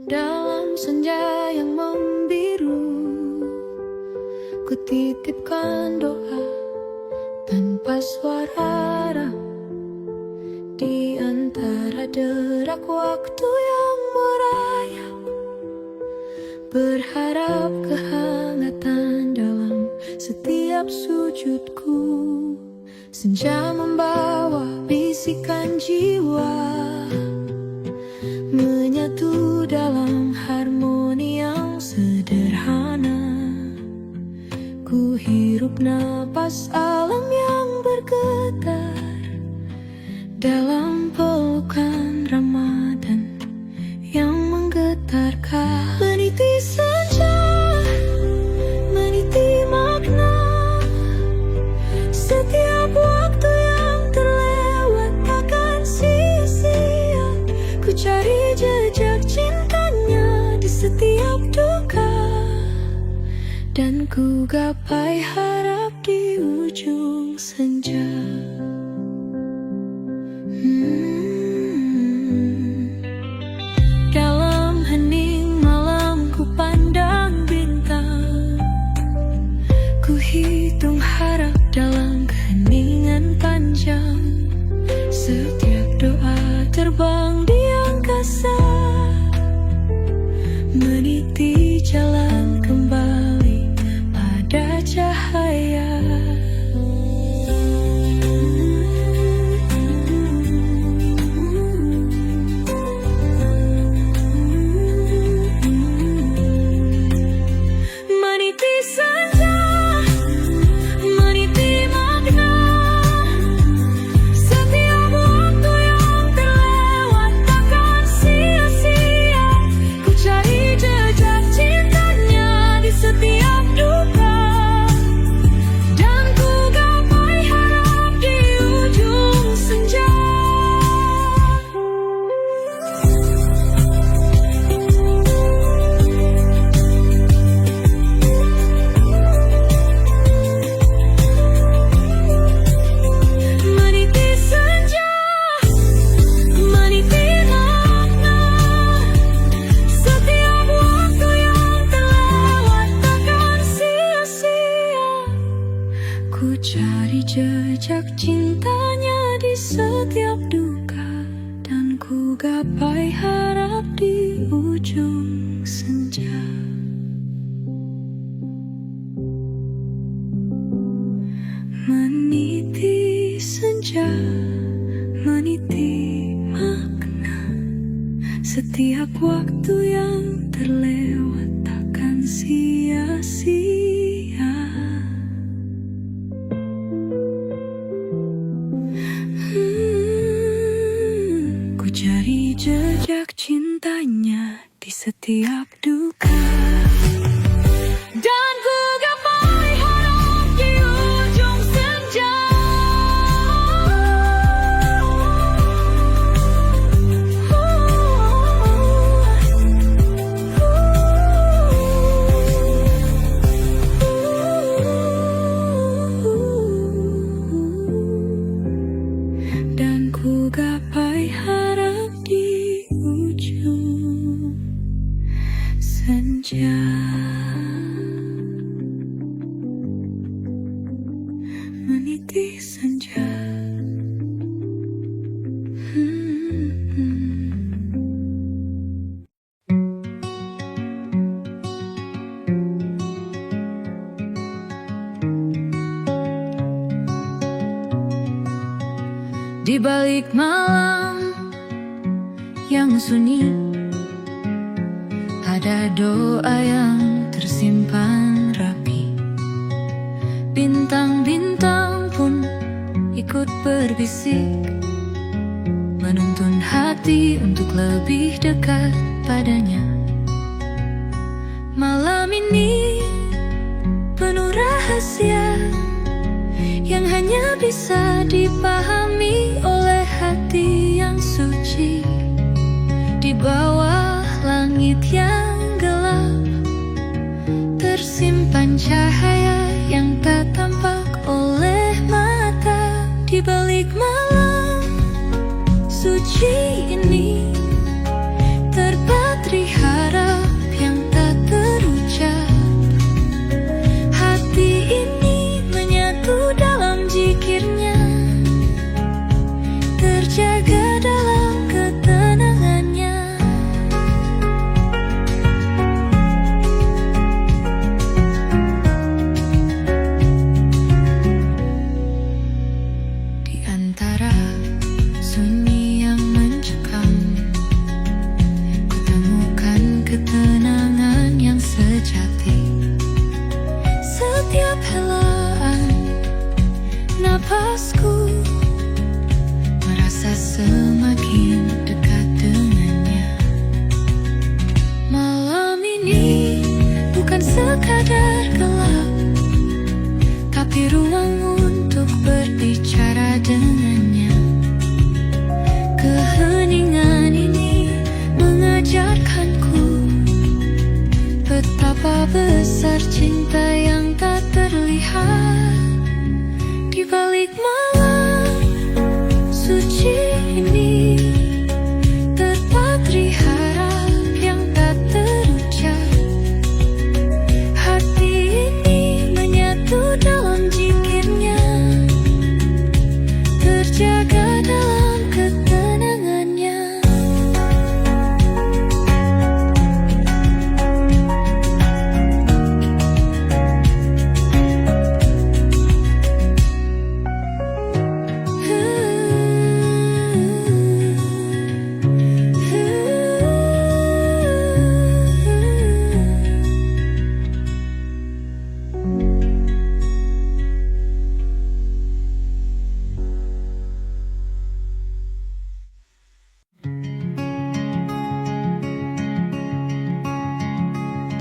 Dalam senja yang membiru, ku titipkan doa tanpa suara di antara derak waktu yang merayap, berharap kehangatan dalam setiap sujudku. Senja membawa bisikan jiwa, menyatu dalam harmoni yang sederhana. Ku hirup napas alam yang bergetar dalam pelukan Ramadan yang menggetarkan. Meniti senja, meniti makna, setiap waktu yang terlewat takkan sia-sia. Ku cari jejak cintanya di setiap duka, dan ku gapai harap di ujung senja. Dalam hening malam ku pandang bintang, ku hitung harap dalam keheningan panjang. Setiap doa terbang di angkasa, meniti jalan kembali pada cahaya. Meniti senja, meniti makna, setiap waktu yang terlewat takkan sia-sia. Ku cari jejak cintanya di setiap duka, dan ku gapai harap di ujung senja. Meniti senja, meniti makna, setiap waktu yang terlewat takkan sia-sia. Ku cari jejak cintanya di setiap duka, dan ku gapai harap di ujung senja. Meniti senja, meniti makna, setiap waktu yang terlewat takkan sia-sia. Ku cari jejak cintanya di setiap duka, dan ku gapai harap di ujung senja. Dan ku gapai harap di ujung senja. Meniti senja. Di balik malam yang sunyi, ada doa yang tersimpan rapi. Bintang-bintang pun ikut berbisik, menuntun hati untuk lebih dekat padanya. Malam ini penuh rahasia yang hanya bisa dipahami oleh hati yang suci. Di bawah langit yang gelap tersimpan cahaya yang tak tampak oleh mata. Di balik malam suci ini terpatri sekadar gelap, tapi ruang untuk berbicara dengannya. Keheningan ini mengajarkanku betapa besar cinta yang tak terlihat di balik malam suci ini. Terpatri harap yang tak terucap, hati ini menyatu dalam zikirnya, terjaga dalam ketenangannya.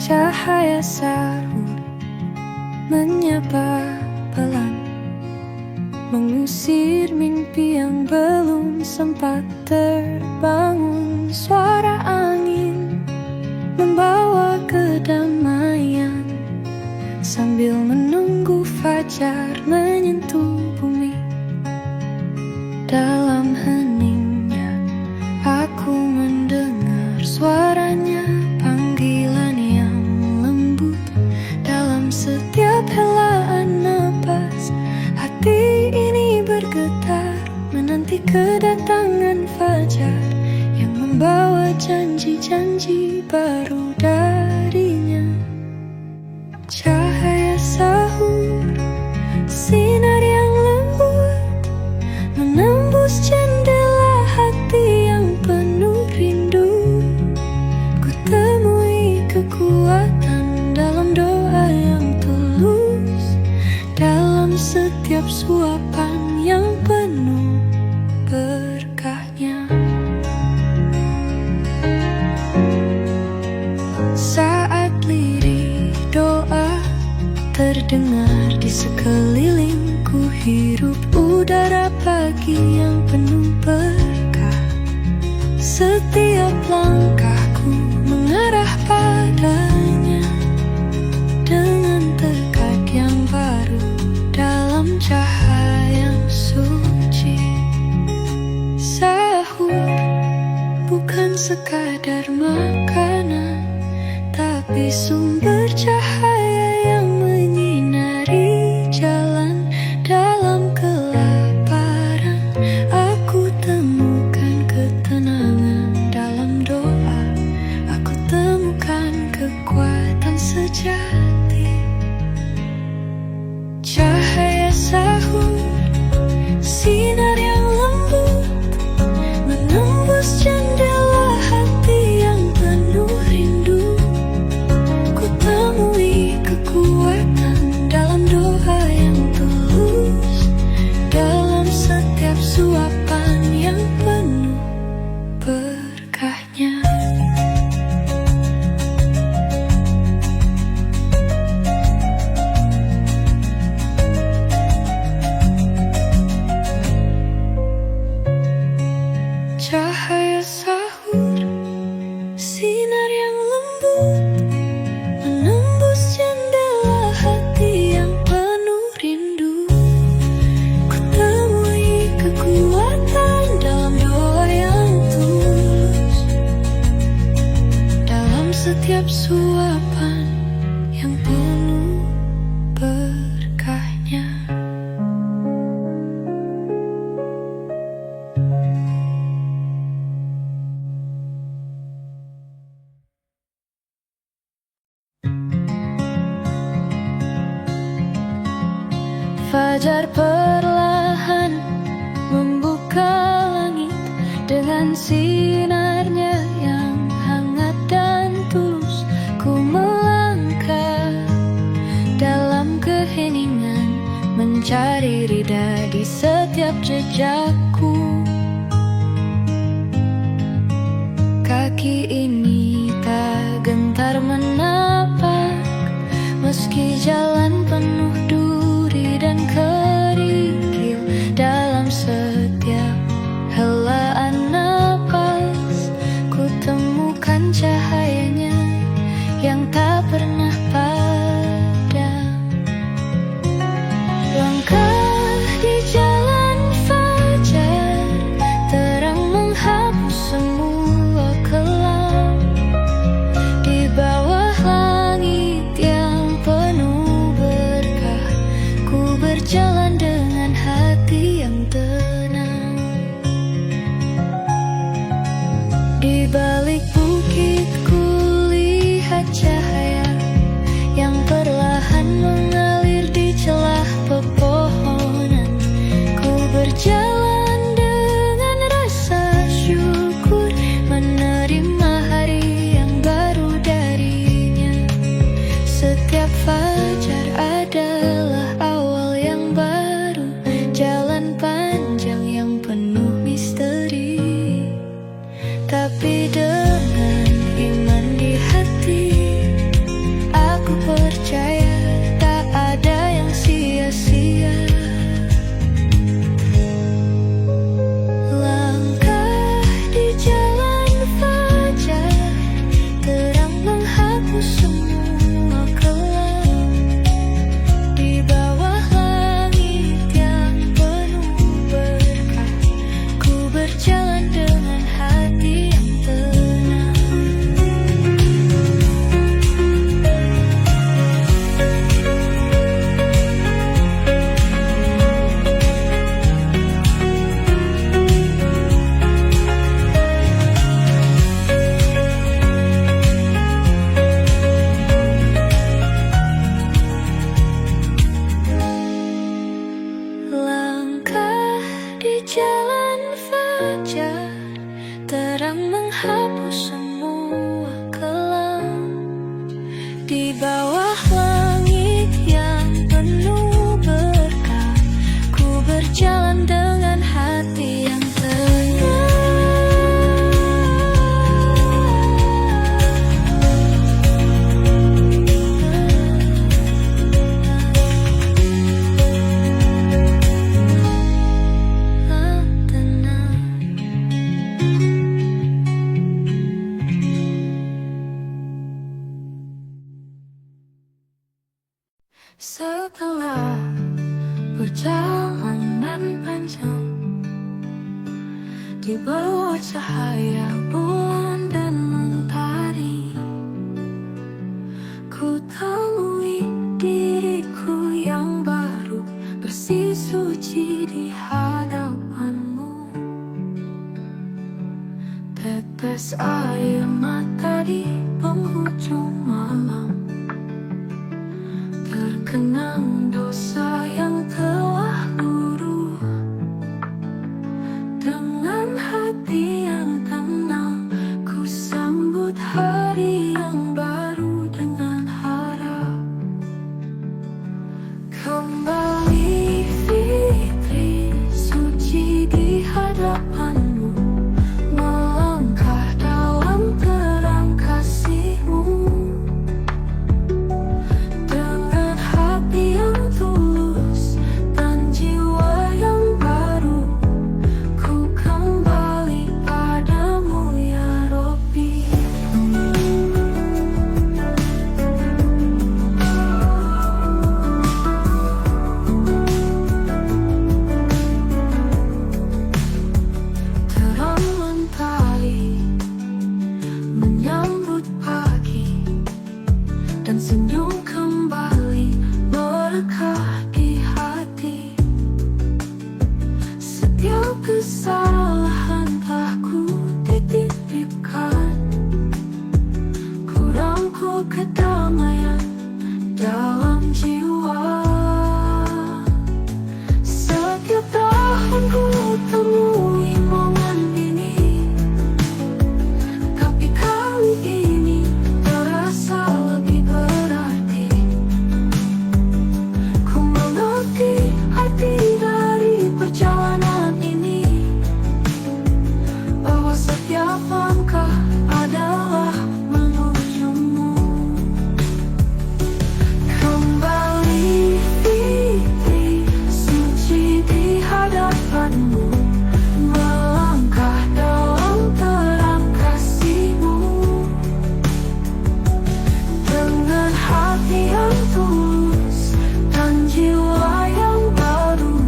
Cahaya sahur menyapa pelan, mengusir mimpi yang belum sempat terbangun. Suara angin membawa kedamaian, sambil menunggu fajar menyentuh bumi. Dalam heningnya aku mendengar suaranya, panggilan yang lembut dalam setiap helaan napas. Hati ini bergetar menanti kedatangan fajar yang membawa janji-janji baru darinya. Cahaya sahur, sinar yang lembut menembus jendela hati yang penuh rindu. Ku temui kekuatan dalam doa yang tulus, dalam setiap suapan yang penuh berkahnya. Saat lirih doa terdengar di sekelilingku, hirup udara pagi yang penuh berkah. Setiap langkahku mengarah padanya, dengan tekad yang baru dalam cahaya yang suci. Sahur bukan sekadar makanan, tapi sumber cahaya yang menyinari jalan. Dalam kelaparan aku temukan ketenangan, dalam doa aku temukan kekuatan sejati. Cahaya sahur, sinar yang lembut menembus jendela hati yang penuh rindu. Ku temui kekuatan dalam doa yang tulus, dalam setiap suapan yang penuh berkahnya. Cahaya sahur, sinar yang lembut menembus jendela hati yang penuh rindu. Ku temui kekuatan dalam doa yang tulus, dalam setiap suapan yang penuh berkahnya. Fajar perlahan membuka langit dengan sinarnya yang hangat dan tulus. Ku melangkah dalam keheningan, mencari ridha di setiap jejakku. Kaki ini tak gentar menapak menghapus semua kelam. Di bawah langit yang penuh berkah, ku berjalan dengan hati yang tenang. Langkah di jalan fajar, terang menghapus semua kelam. Di bawah langit yang penuh berkah, ku berjalan dengan hati yang tenang. Setelah perjalanan panjang di bawah cahaya bulan dan mentari, ku temui diriku yang baru, bersih suci di hadapanmu. Tetes air mata di penghujung malam, terkenang dosa yang telah luruh. Dengan hati yang tenang, ku sambut hari yang baru dengan harap. Kembali fitri suci di hadapanmu, melangkah dalam terang kasih-Mu. Dan senyum kembali merekah di hati. Setiap kesalahan telah ku titipkan, ku rangkul kedamaian dalam jiwa. Setiap tahun ku temui momen ini, tapi kali ini terasa lebih berarti. Ku mengerti arti dari perjalanan ini, bahwa setiap langkah adalah menuju-Mu. Kembali fitri suci di hadapan-Mu, melangkah dalam terang kasih-Mu. Dengan hati yang tulus dan jiwa yang baru,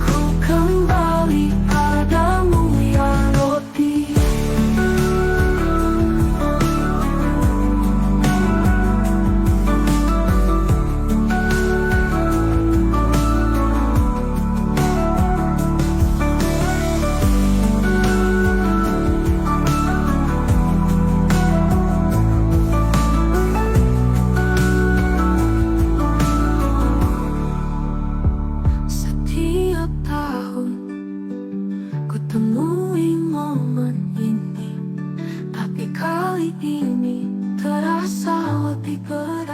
ku kembali padamu ya Rabbi. Setiap tahun ku temui momen ini, tapi kali ini terasa lebih berat.